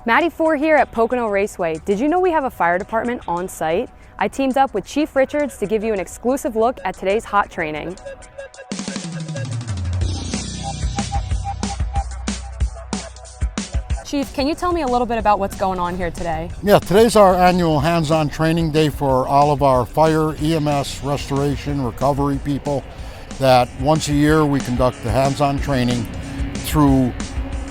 Maddie 4 here at Pocono Raceway. Did you know we have a fire department on site? I teamed up with Chief Richards to give you an exclusive look at today's hot training. Chief, can you tell me a little bit about what's going on here today? Yeah, today's our annual hands-on training day for all of our fire, EMS, restoration, recovery people. That once a year we conduct the hands-on training through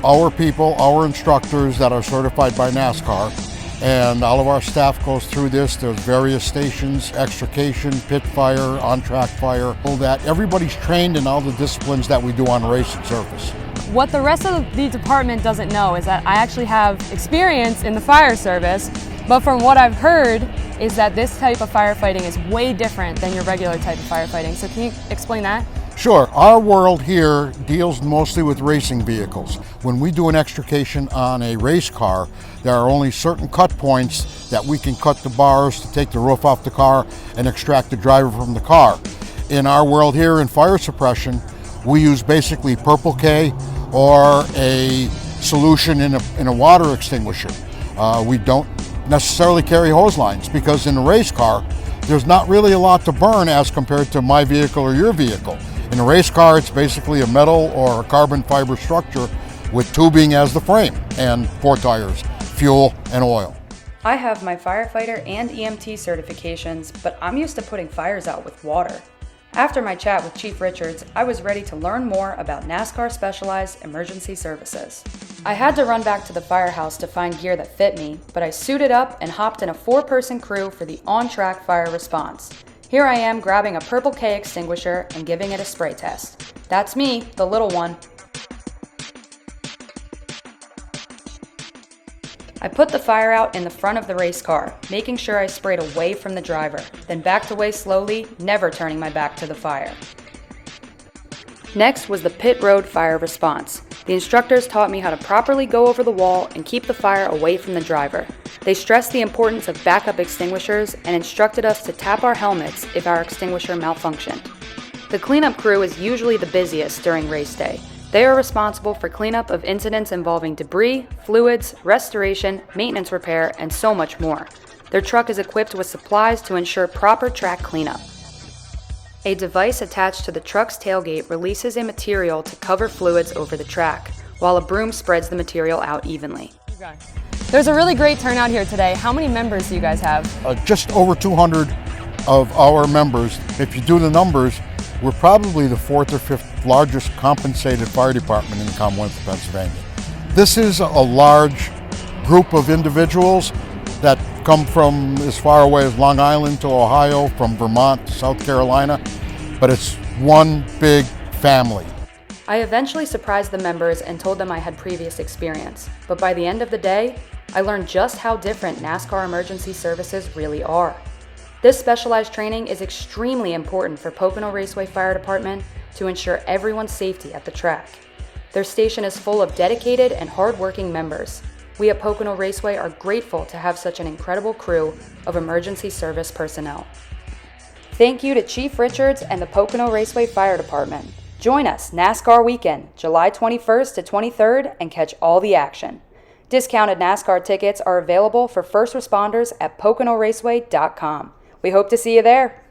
our people, our instructors that are certified by NASCAR, and all of our staff goes through this. There's various stations, extrication, pit fire, on-track fire, all that. Everybody's trained in all the disciplines that we do on the racing surface. What the rest of the department doesn't know is that I actually have experience in the fire service, but from what I've heard is that this type of firefighting is way different than your regular type of firefighting. So can you explain that? Sure. Our world here deals mostly with racing vehicles. When we do an extrication on a race car, there are only certain cut points that we can cut the bars to take the roof off the car and extract the driver from the car. In our world here in fire suppression, we use basically Purple K or a solution in a water extinguisher. We don't necessarily carry hose lines because in a race car, there's not really a lot to burn as compared to my vehicle or your vehicle. In a race car, it's basically a metal or a carbon fiber structure with tubing as the frame and 4 tires, fuel and oil. I have my firefighter and EMT certifications, but I'm used to putting fires out with water. After my chat with Chief Richards, I was ready to learn more about NASCAR Specialized Emergency Services. I had to run back to the firehouse to find gear that fit me, but I suited up and hopped in a 4-person crew for the on-track fire response. Here I am grabbing a Purple K extinguisher and giving it a spray test. That's me, the little one. I put the fire out in the front of the race car, making sure I sprayed away from the driver, then backed away slowly, never turning my back to the fire. Next was the pit road fire response. The instructors taught me how to properly go over the wall and keep the fire away from the driver. They stressed the importance of backup extinguishers and instructed us to tap our helmets if our extinguisher malfunctioned. The cleanup crew is usually the busiest during race day. They are responsible for cleanup of incidents involving debris, fluids, restoration, maintenance repair, and so much more. Their truck is equipped with supplies to ensure proper track cleanup. A device attached to the truck's tailgate releases a material to cover fluids over the track, while a broom spreads the material out evenly. There's a really great turnout here today. How many members do you guys have? Just over 200 of our members. If you do the numbers, we're probably the 4th or 5th largest compensated fire department in the Commonwealth of Pennsylvania. This is a large group of individuals that come from as far away as Long Island to Ohio, from Vermont to South Carolina, but it's one big family. I eventually surprised the members and told them I had previous experience, but by the end of the day, I learned just how different NASCAR emergency services really are. This specialized training is extremely important for Pocono Raceway Fire Department to ensure everyone's safety at the track. Their station is full of dedicated and hard-working members. We at Pocono Raceway are grateful to have such an incredible crew of emergency service personnel. Thank you to Chief Richards and the Pocono Raceway Fire Department. Join us NASCAR Weekend, July 21st to 23rd, and catch all the action. Discounted NASCAR tickets are available for first responders at PoconoRaceway.com. We hope to see you there.